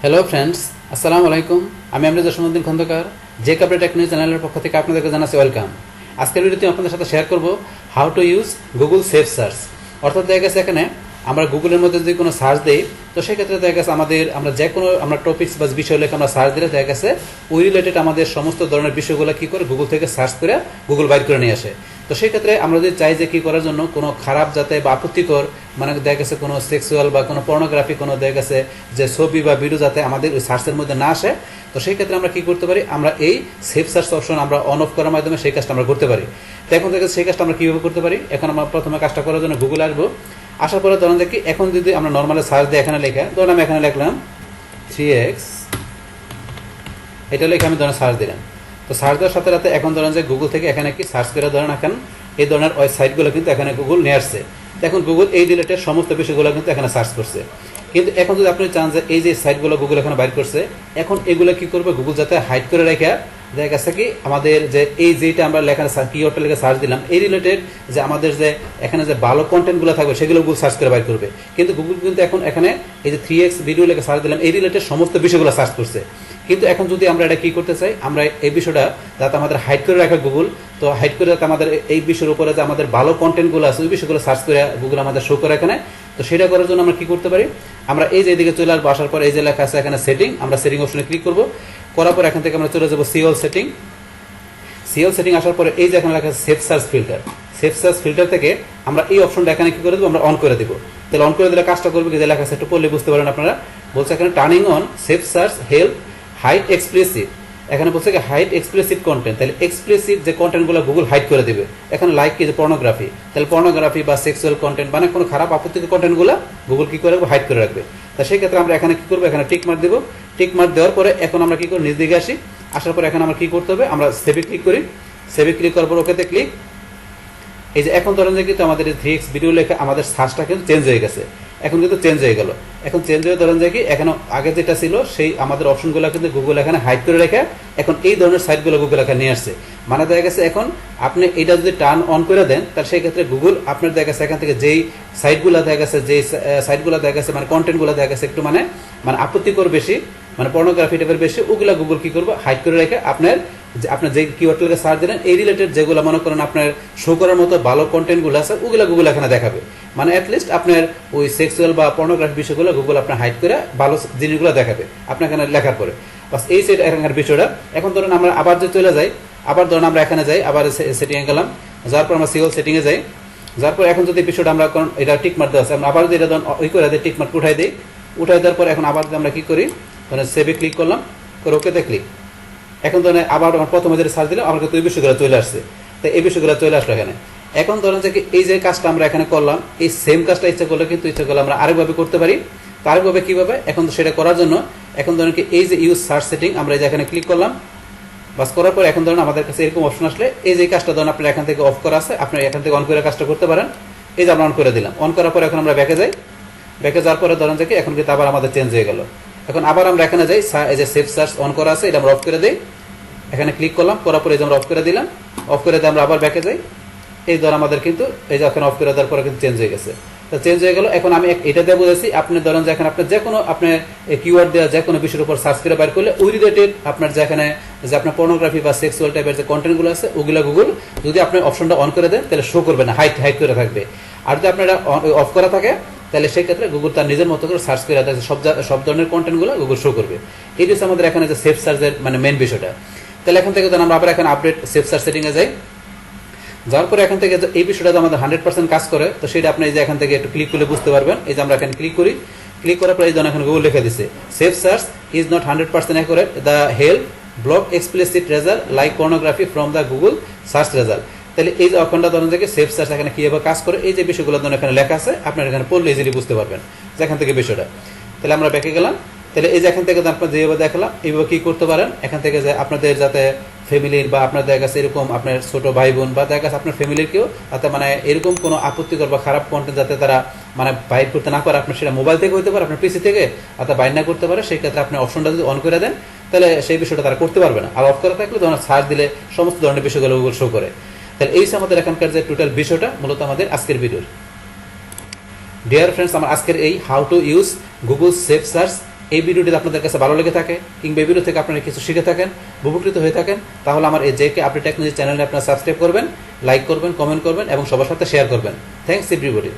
Hello friends, আসসালামু আলাইকুম। আমি আমরিজ জসীমউদ্দিন খন্দকার, যে কাপড় টেকনোলজি চ্যানেলের পক্ষ থেকে আপনাদেরকে জানাচ্ছি ওয়েলকাম। আজকের ভিডিওতে আপনাদের সাথে শেয়ার করব how to use Google save search. অর্থাৎ দেখা গেছে এখানে আমরা গুগলের মধ্যে যদি কোনো সার্চ দিই, তো সেক্ষেত্রে দেখা গেছে আমরা যে কোনো টপিক্স বা বিষয় লেখা আমরা সার্চ দিলে দেখা গেছে ওই রিলেটেড আমাদের সমস্ত ধরনের বিষয়গুলো কী করে গুগল থেকে সার্চ করে গুগল বাইর করে নিয়ে আসে। তো সেই ক্ষেত্রে আমরা যদি চাই যে কী করার জন্য কোনো খারাপ যাতে বা আপত্তিকর দেখা গেছে কোনো সেক্সুয়াল বা কোনো পর্নোগ্রাফি কোনো দেখা গেছে যে ছবি বা ভিডিও যাতে আমাদের ওই সার্চের মধ্যে না আসে, তো সেই ক্ষেত্রে আমরা কী করতে পারি, আমরা এই সেভ সার্চ অপশন আমরা অন অফ করার মাধ্যমে সেই কাজটা আমরা করতে পারি। তো এখন থেকে সেই কাজটা আমরা কীভাবে করতে পারি, এখন আমরা প্রথমে কাজটা করার জন্য গুগলে আসবো। আসার পরে ধরেন দেখি এখন যদি আমরা নর্মালি সার্চ দিই, এখানে লেখা ধরুন আমি এখানে লিখলাম 3x, এটা লিখে আমি ধরেন সার্চ দিলাম। তো সার্চ দেওয়ার সাথে সাথে এখন ধরেন যে গুগল থেকে এখানে কি সার্চ করে ধরেন এখন এই ধরনের ওই সাইটগুলো কিন্তু এখানে গুগল নিয়ে আসছে। এখন গুগল এই রিলেটেড সমস্ত বিষয়গুলো কিন্তু এখানে সার্চ করছে। কিন্তু এখন যদি আপনি চান যে এই যে সাইটগুলো গুগল এখানে বাইর করছে, এখন এগুলো কি করবে গুগল যাতে হাইড করে রেখে দেখা গেছে কি আমাদের যে এই যেটা আমরা লেখা কিওয়ার্ডটা লিখে সার্চ দিলাম এই রিলেটেড যে আমাদের যে এখানে যে ভালো কন্টেন্টগুলো থাকবে সেগুলো গুগল সার্চ করে বাইর করবে। কিন্তু গুগল কিন্তু এখন এখানে এই যে 3x ভিডিও লিখে সার্চ দিলাম এই রিলেটেড সমস্ত বিষয়গুলো সার্চ করছে। কিন্তু এখন যদি আমরা এটা কি করতে চাই, আমরা এই বিষয়টা যাতে আমাদের হাইড করে রাখে গুগল, তো হাইড করে যাতে আমাদের এই বিষয়ের উপরে যে আমাদের ভালো কন্টেন্টগুলো আছে ওই বিষয়গুলো সার্চ করে গুগল আমাদের শো করে এখানে। তো সেটা করার জন্য আমরা কি করতে পারি, আমরা এই যে এদিকে চলে আসবো, আসার পর এই যে লেখা আছে এখানে সেটিং, আমরা সেটিং অপশনে ক্লিক করবো। করার পর এখান থেকে আমরা চলে যাবো সিওল সেটিং। সিওল সেটিং আসার পরে এই যে এখানে লেখা আছে save search filter, save search filter থেকে আমরা এই অপশনটা এখানে কি করে দেবো, আমরা অন করে দেবো। তাহলে অন করে দিলে কাজটা করবে কি, যে লেখা আছে একটু পড়লে বুঝতে পারেন আপনারা, বলছে এখানে turning on safe search help hide expressive, এখানে বলছে কি হাইড এক্সপ্রেসিভ কন্টেন্ট। তাহলে এক্সপ্রেসিভ যে কন্টেন্টগুলো গুগল হাইড করে দেবে। এখানে লাইক কি যে পর্নোগ্রাফি, তাহলে পর্নোগ্রাফি বা সেক্সুয়াল কন্টেন্ট মানে কোনো খারাপ আপত্তিকর কন্টেন্টগুলো গুগল কি করে রাখবে, হাইড করে রাখবে। তা সেই ক্ষেত্রে আমরা এখানে কি করবো, এখানে টিক মার্ক দেবো। টিক মার্ক দেওয়ার পরে এখন আমরা কি করি, নিজ দিকে আসি। আসার পরে এখানে আমরা কি করতে হবে, আমরা সেভে ক্লিক করি। সেভে ক্লিক করার পর ওকেতে ক্লিক। এই যে এখন ধরেন যে কিন্তু আমাদের 3x ভিডিও লেখা আমাদের সার্চটা কিন্তু চেঞ্জ হয়ে গেছে, এখন কিন্তু চেঞ্জ হয়ে গেল। এখন চেঞ্জ হয়ে ধরেন যে কি এখন আগে যেটা ছিল সেই আমাদের অপশনগুলো কিন্তু গুগল এখানে হাইড করে রেখে এখন এই ধরনের সাইটগুলো গুগল এখানে নিয়ে আসছে। মানে দেখা গেছে এখন আপনি এটা যদি টার্ন অন করে দেন, তাহলে সেই ক্ষেত্রে গুগল আপনার দেখা গেছে এখান থেকে যেই সাইটগুলো দেখা গেছে যেই সাইটগুলো দেখা গেছে মানে কন্টেন্টগুলো দেখা গেছে একটু মানে আপত্তিকর বেশি, মানে পর্নোগ্রাফি টাইপের বেশি, ওগুলা গুগল কি করবে, হাইড করে রেখে আপনার যে কিওয়ার্ডগুলোকে সার্চ দিলেন এই রিলেটেড যেগুলো মনে করেন আপনার শো করার মতো ভালো কন্টেন্টগুলো আছে ওগুলো গুগল এখানে দেখাবে। মানে অ্যাটলিস্ট আপনার ওই সেক্সুয়াল বা পর্নোগ্রাফি বিষয়গুলো গুগল আপনার হাইড করে ভালো জিনিসগুলো দেখাবে আপনার এখানে লেখার পরে। বাস এই সেট এখানকার বিষয়টা। এখন ধরুন আমরা আবার যে চলে যাই, আবার ধরুন আমরা এখানে যাই, আবার সেটিংয়ে গেলাম, যার পর আমরা সিওল সেটিংয়ে যাই। যার পর এখন যদি বিষয়টা আমরা এটা টিক মার দেওয়া আছে, আমরা আবার যদি এটা ধরুন ওই করে দিই, টিক মার্ক উঠাই দিই। উঠাই দেওয়ার পর এখন আবার যদি আমরা কি করি, ধরেন সেভে ক্লিক করলাম, করে ওকেতে ক্লিক। এখন ধরেন আবার আমার প্রথমে যেটা সার্চ দিলাম আমার কিন্তু এই বিষয়গুলো চলে আসছে। তো এই বিষয়গুলো চলে আসলো এখানে। এখন ধরেন যে এই যে কাজটা আমরা এখানে করলাম, এই সেম কাজটা ইচ্ছা করলে কিন্তু ইচ্ছা করলে আমরা আরেকভাবে করতে পারি। তো আরেকভাবে কীভাবে, এখন সেটা করার জন্য এখন ধরেন কি এই যে ইউজ সার্চ সেটিং আমরা এই যে এখানে ক্লিক করলাম। বাস করার পর এখন ধরেন আমাদের কাছে এরকম অপশন আসলে এই যে কাজটা ধরেন আপনার এখান থেকে অফ করা আছে, আপনি এখান থেকে অন করে কাজটা করতে পারেন। এই যে আমরা অন করে দিলাম। অন করার পর এখন আমরা ব্যাকে যাই। ব্যাকে যাওয়ার পরে ধরেন যে এখন কিন্তু আবার আমাদের চেঞ্জ হয়ে গেল। এখন আবার আমরা এখানে যাই, এই যে সেভ সার্চ অন করা আছে এটা আমরা অফ করে দিই। এখানে ক্লিক করলাম, করার পরে এই যে আমরা অফ করে দিলাম। অফ করে দিয়ে আমরা আবার ব্যাকে যাই। এই ধর আমাদের কিন্তু এই যে এখানে অফ করে দেওয়ার পরে কিন্তু চেঞ্জ হয়ে গেছে। তো চেঞ্জ হয়ে গেল। এখন আমি এটা দিয়ে বুঝেছি আপনি ধরেন যে এখানে আপনার যে কোনো আপনার কিওয়ার্ড দেওয়া যে কোনো বিষয়ের উপর সার্চ করে বাইর করলে ওই রিলেটেড আপনার যেখানে যে আপনার পর্নোগ্রাফি বা সেক্সুয়াল টাইপের যে কন্টেন্টগুলো আছে ওগুলো গুগল যদি আপনি অপশনটা অন করে দেন তাহলে শো করবে না, হাইড করে থাকবে। আর যদি আপনারা অফ করা থাকে তাহলে সেই ক্ষেত্রে গুগল তার নিজের মতো করে সার্চ করে সব ধরনের কন্টেন্টগুলো গুগল শো করবে। এই হচ্ছে আমাদের এখানে যে সেভ সার্চের মানে মেন বিষয়টা। তাহলে এখান থেকে আমরা আবার এখানে আপডেট সেভ সার্চ সেটিংয়ে যাই। যাওয়ার পরে এখান থেকে এই বিষয়টা আমাদের 100% কাজ করে, তো সেটা আপনি এই যে এখান থেকে একটু ক্লিক করলে বুঝতে পারবেন। এই যে আমরা এখানে ক্লিক করি, ক্লিক করার পরে এই ধরনের এখানে গুগল লিখে দিচ্ছে save search is not 100% accurate, the help block explicit result like pornography from the Google search result. তাহলে এই যে অপশনটা ধরেন থেকে সেভ সার্চ এখানে কীভাবে কাজ করে এই যে বিষয়গুলো ধরেন এখানে লেখা আছে আপনার এখানে পড়লে ইজিলি বুঝতে পারবেন যে এখান থেকে বিষয়টা। তাহলে আমরা ব্যাকে গেলাম। তাহলে এই যে এখান থেকে আপনার যেভাবে দেখালাম এইভাবে কী করতে পারেন, এখান থেকে যে আপনাদের যাতে ফ্যামিলির বা আপনার দেখা গেছে এরকম আপনার ছোট ভাই বোন বা দেখা গেছে আপনার ফ্যামিলির কেউ যাতে মানে এরকম কোনো আপত্তিকর বা খারাপ কন্টেন্ট যাতে তারা মানে বাইর করতে না পারে, আপনার সেটা মোবাইল থেকে হতে পারে আপনার পিসি থেকে অর্থাৎ বাইর না করতে পারে, সেই ক্ষেত্রে আপনি অপশনটা যদি অন করে দেন তাহলে সেই বিষয়টা তারা করতে পারবে না। আর অফ করা থাকলে ধরুন সার্চ দিলে সমস্ত ধরনের বিষয়গুলো গুগল শো করে। তাহলে এই আমাদের এখানকার যে টোটাল বিষয়টা মূলত আমাদের আজকের ভিডিওর। ডিয়ার ফ্রেন্ডস, আমার আজকের এই how to use Google save search এই ভিডিওটি আপনাদের কাছে ভালো লেগে থাকে কিংবা এই ভিডিও থেকে আপনারা কিছু শিখে থাকেন, উপকৃত হয়ে থাকেন, তাহলে আমার এই জেকে আপডেট টেকনোলজি চ্যানেলে আপনারা সাবস্ক্রাইব করবেন, লাইক করবেন, কমেন্ট করবেন এবং সবার সাথে শেয়ার করবেন। Thanks everybody.